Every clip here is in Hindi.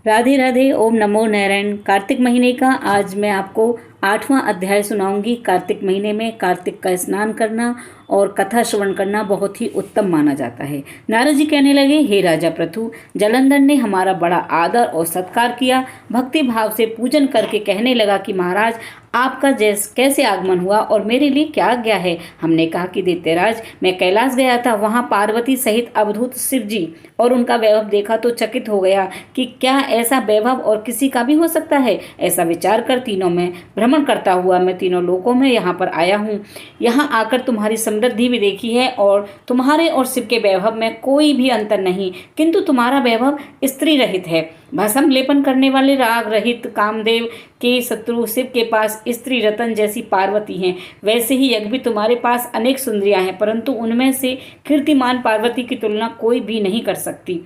राधे राधे। ओम नमो नारायण। कार्तिक महीने का आज मैं आपको 8वां अध्याय सुनाऊंगी। कार्तिक महीने में कार्तिक का स्नान करना और कथा श्रवण करना बहुत ही उत्तम माना जाता है। नारद जी कहने लगे, हे राजा पृथु, जलंधर ने हमारा बड़ा आदर और सत्कार किया। भक्ति भाव से पूजन करके कहने लगा कि महाराज, आपका कैसे आगमन हुआ और मेरे लिए क्या आज्ञा है। हमने कहा कि दैत्यराज, मैं कैलाश गया था, वहां पार्वती सहित अवधूत शिव जी और उनका वैभव देखा तो चकित हो गया कि क्या ऐसा वैभव और किसी का भी हो सकता है। ऐसा विचार कर तीनों में भ्रमण करता हुआ मैं तीनों लोकों में यहाँ पर आया हूँ। यहाँ आकर तुम्हारी समृद्धि भी देखी है और तुम्हारे और शिव के वैभव में कोई भी अंतर नहीं, किंतु तुम्हारा वैभव स्त्री रहित है। भस्म लेपन करने वाले राग रहित कामदेव के शत्रु शिव के पास स्त्री रतन जैसी पार्वती हैं। वैसे ही यज्ञ भी तुम्हारे पास अनेक सुंदरियां हैं, परंतु उनमें से कीर्तिमान पार्वती की तुलना कोई भी नहीं कर सकती।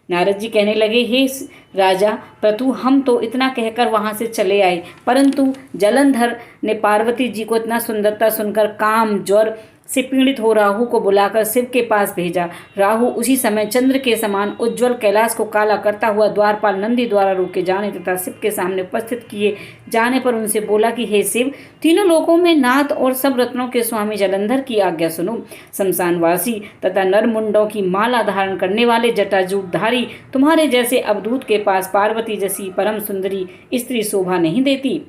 नारद जी कहने लगे, हे राजा पृथु, हम तो इतना कहकर वहां से चले आए, परंतु जलंधर ने पार्वती जी को इतना सुंदरता सुनकर काम ज्वर से पीड़ित हो राहु को बुलाकर शिव के पास भेजा। राहु उसी समय चंद्र के समान उज्ज्वल कैलाश को काला करता हुआ द्वारपाल नंदी द्वारा रोके जाने तथा शिव के सामने उपस्थित किए जाने पर उनसे बोला कि हे शिव, तीनों लोकों में नाथ और सब रत्नों के स्वामी जलंधर की आज्ञा सुनो। शमशानवासी तथा नरमुंडों की माला धारण करने वाले जटाजूटधारी तुम्हारे जैसे अवधूत के पास पार्वती जैसी परम सुंदरी स्त्री शोभा नहीं देती।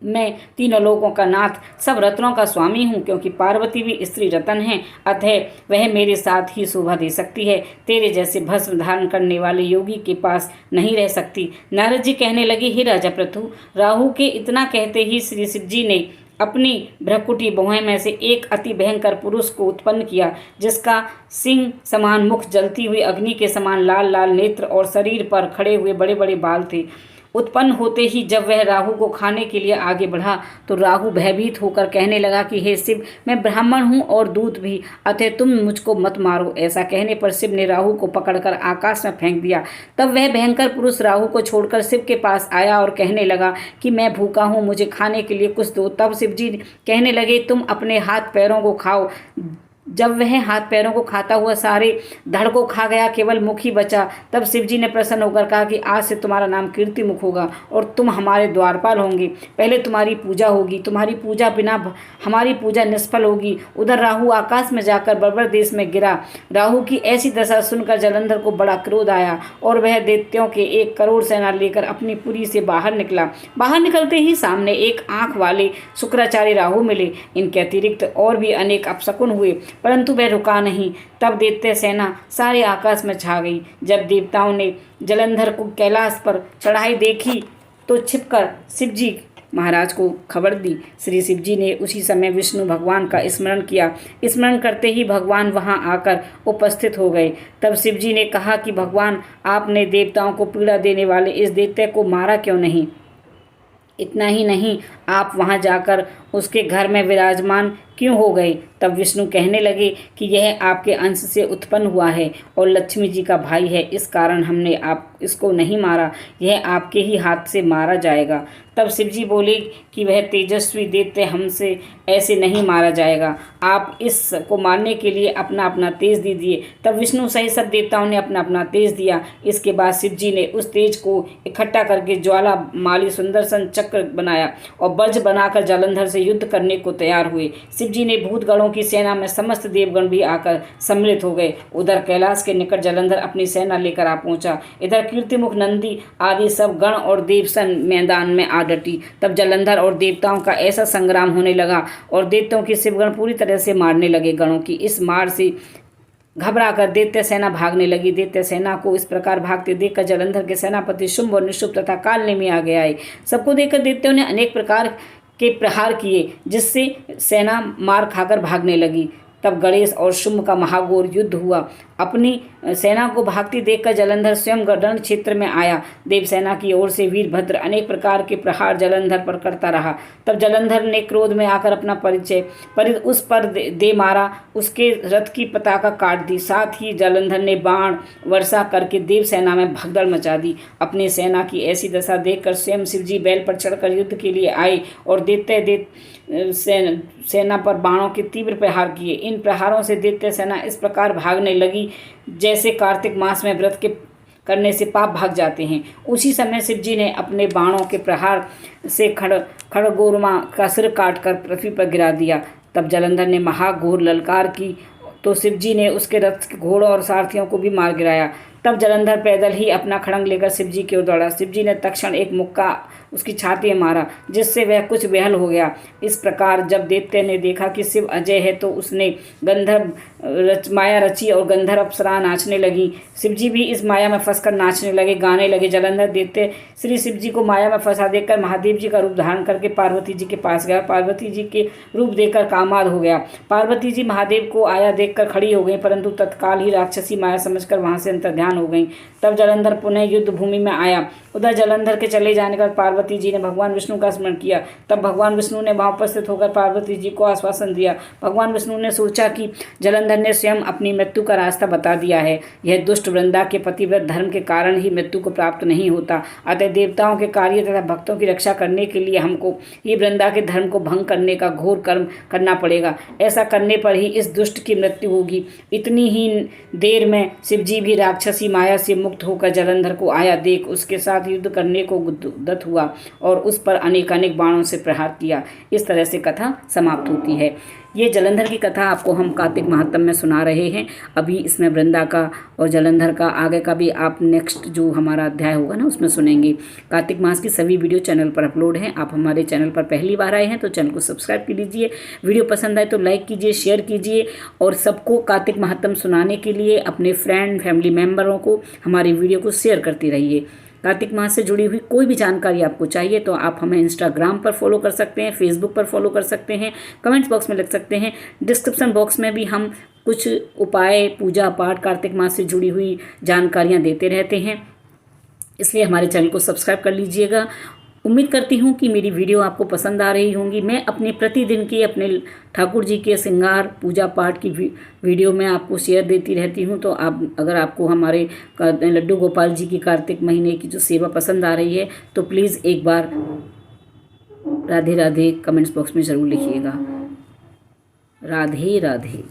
मैं तीनों लोगों का नाथ, सब रत्नों का स्वामी हूँ, क्योंकि पार्वती भी स्त्री रतन है, अतः वह मेरे साथ ही शोभा दे सकती है। तेरे जैसे भस्म धारण करने वाले योगी के पास नहीं रह सकती। नारद जी कहने लगे, हे राजा पृथु, राहु के इतना कहते ही श्री शिव जी ने अपनी भ्रकुटी भौहें में से एक अति भयंकर पुरुष को उत्पन्न किया, जिसका सिंह समान मुख, जलती हुई अग्नि के समान लाल लाल नेत्र और शरीर पर खड़े हुए बड़े बड़े बाल थे। उत्पन्न होते ही जब वह राहु को खाने के लिए आगे बढ़ा तो राहु भयभीत होकर कहने लगा कि हे शिव, मैं ब्राह्मण हूँ और दूत भी, अतः तुम मुझको मत मारो। ऐसा कहने पर शिव ने राहु को पकड़कर आकाश में फेंक दिया। तब वह भयंकर पुरुष राहु को छोड़कर शिव के पास आया और कहने लगा कि मैं भूखा हूँ, मुझे खाने के लिए कुछ दो। तब शिव जी कहने लगे, तुम अपने हाथ पैरों को खाओ। जब वह हाथ पैरों को खाता हुआ सारे धड़ को खा गया, केवल मुख ही बचा। तब शिव जी ने प्रसन्न होकर कहा कि आज से तुम्हारा नाम कीर्ति मुख होगा और तुम हमारे द्वारपाल होंगे। पहले तुम्हारी पूजा होगी, तुम्हारी पूजा बिना हमारी पूजा निष्फल होगी। उधर राहु आकाश में जाकर बर्बर देश में गिरा। राहु की ऐसी दशा सुनकर जलंधर को बड़ा क्रोध आया और वह दैत्यों के 1 करोड़ सेना लेकर अपनी पुरी से बाहर निकला। बाहर निकलते ही सामने एक आंख वाले शुक्राचार्य राहु मिले। इनके अतिरिक्त और भी अनेक अपशकुन हुए, परंतु वह रुका नहीं। तब दैत्य सेना सारे आकाश में छा गई। जब देवताओं ने जलंधर को कैलाश पर चढ़ाई देखी तो छिपकर शिव जी महाराज को खबर दी। श्री शिव जी ने उसी समय विष्णु भगवान का स्मरण किया। स्मरण करते ही भगवान वहां आकर उपस्थित हो गए। तब शिव जी ने कहा कि भगवान, आपने देवताओं को पीड़ा देने वाले इस दैत्य को मारा क्यों नहीं? इतना ही नहीं, आप वहां जाकर उसके घर में विराजमान क्यों हो गए? तब विष्णु कहने लगे कि यह आपके अंश से उत्पन्न हुआ है और लक्ष्मी जी का भाई है, इस कारण हमने आप इसको नहीं मारा, यह आपके ही हाथ से मारा जाएगा। तब शिव जी बोले कि वह तेजस्वी दैत्य हमसे ऐसे नहीं मारा जाएगा, आप इसको मारने के लिए अपना अपना तेज दीजिए। तब विष्णु सहित सब देवताओं ने अपना अपना तेज दिया। इसके बाद शिव जी ने उस तेज को इकट्ठा करके ज्वाला माली सुंदरसन चक्र बनाया और वज्र बनाकर जलंधर से युद्ध करने को तैयार हुए। शिव जी ने भूतगणों की सेना में समस्त देवगण भी आकर सम्मिलित हो गए। उधर कैलाश के निकट जलंधर अपनी सेना लेकर आ पहुंचा। इधर कीर्तिमुख नंदी आदि सब गण और देवसन मैदान में आ डटी। तब जलंधर और देवताओं का ऐसा संग्राम होने लगा और दैत्यों के शिवगण पूरी तरह से मारने लगे। गणों की इस मार से घबराकर दैत्य सेना भागने लगी। दैत्य सेना को इस प्रकार भागते देखकर जलंधर के सेनापति शुंभ और निशुंभ तथा कालनेमी आगे आए। सबको देखकर दैत्यों ने अनेक प्रकार के प्रहार किए, जिससे सेना मार खाकर भागने लगी। तब गणेश और शुंभ का महाघोर युद्ध हुआ। अपनी सेना को भागती देखकर जलंधर स्वयं रण क्षेत्र में आया। देवसेना की ओर से वीरभद्र अनेक प्रकार के प्रहार जलंधर पर करता रहा। तब जलंधर ने क्रोध में आकर अपना परिध उस पर दे मारा, उसके रथ की पताका काट दी। साथ ही जलंधर ने बाण वर्षा करके देवसेना में भगदड़ मचा दी। अपनी सेना की ऐसी दशा देखकर स्वयं शिवजी बैल पर चढ़कर युद्ध के लिए आए और दैत्य सेना पर बाणों के तीव्र प्रहार किए। इन प्रहारों से दैत्य सेना इस प्रकार भागने लगी जैसे कार्तिक मास में व्रत के करने से पाप भाग जाते हैं। उसी समय शिव जी ने अपने बाणों के प्रहार से खड़गोरमा का सिर काटकर पृथ्वी पर गिरा दिया। तब जलंधर ने महाघोर ललकार की तो शिव जी ने उसके रथ के घोड़ों और सारथियों को भी मार गिराया। तब जलंधर पैदल ही अपना खड़ंग लेकर शिव जी की ओर दौड़ा। शिव जी ने तत्क्षण एक मुक्का उसकी छाती में मारा, जिससे वह कुछ बेहाल हो गया। इस प्रकार जब दैत्य ने देखा कि शिव अजय है तो उसने गंधर्व माया रची और गंधर्व अप्सरा नाचने लगी। शिव जी भी इस माया में फंसकर नाचने लगे, गाने लगे। जलंधर दैत्य श्री शिव जी को माया में फंसा देखकर महादेव जी का रूप धारण करके पार्वती जी के पास गया। पार्वती जी के रूप देखकर कामाद हो गया। पार्वती जी महादेव को आया देखकर खड़ी हो गई, परंतु तत्काल ही राक्षसी माया समझकर वहां से अंतर्ध्यान हो गई। तब जलंधर पुनः युद्ध भूमि में आया। उधर जलंधर के चले जाने पर पार्वती जी ने भगवान विष्णु का स्मरण किया। तब भगवान विष्णु ने वहां उपस्थित होकर पार्वती जी को आश्वासन दिया। भगवान विष्णु ने सोचा कि जलंधर ने स्वयं अपनी मृत्यु का रास्ता बता दिया है। यह दुष्ट वृंदा के पतिव्रत धर्म के कारण ही मृत्यु को प्राप्त नहीं होता। अतः देवताओं के कार्य तथा भक्तों की रक्षा करने के लिए हमको ये वृंदा के धर्म को भंग करने का घोर कर्म करना पड़ेगा। ऐसा करने पर ही इस दुष्ट की मृत्यु होगी। इतनी ही देर में शिव जी भी राक्षसी माया से मुक्त होकर जलंधर को आया देख उसके साथ युद्ध करने को उद्यत हुआ और उस पर अनेक बाणों से प्रहार किया। इस तरह से कथा समाप्त होती है। ये जलंधर की कथा आपको हम कार्तिक महात्म में सुना रहे हैं। अभी इसमें वृंदा का और जलंधर का आगे का भी आप नेक्स्ट जो हमारा अध्याय होगा ना उसमें सुनेंगे। कार्तिक मास की सभी वीडियो चैनल पर अपलोड हैं। आप हमारे चैनल पर पहली बार आए हैं तो चैनल को सब्सक्राइब कर लीजिए। वीडियो पसंद आए तो लाइक कीजिए, शेयर कीजिए और सबको कार्तिक महात्म सुनाने के लिए अपने फ्रेंड फैमिली मेम्बरों को हमारी वीडियो को शेयर करती रहिए। कार्तिक मास से जुड़ी हुई कोई भी जानकारी आपको चाहिए तो आप हमें इंस्टाग्राम पर फॉलो कर सकते हैं, फेसबुक पर फॉलो कर सकते हैं, कमेंट्स बॉक्स में लिख सकते हैं। डिस्क्रिप्शन बॉक्स में भी हम कुछ उपाय, पूजा पाठ, कार्तिक मास से जुड़ी हुई जानकारियाँ देते रहते हैं। इसलिए हमारे चैनल को सब्सक्राइब कर लीजिएगा। उम्मीद करती हूँ कि मेरी वीडियो आपको पसंद आ रही होंगी। मैं अपने प्रतिदिन की अपने ठाकुर जी के श्रृंगार पूजा पाठ की वीडियो में आपको शेयर देती रहती हूँ। तो आप अगर आपको हमारे लड्डू गोपाल जी की कार्तिक महीने की जो सेवा पसंद आ रही है तो प्लीज़ एक बार राधे राधे कमेंट्स बॉक्स में ज़रूर लिखिएगा। राधे राधे।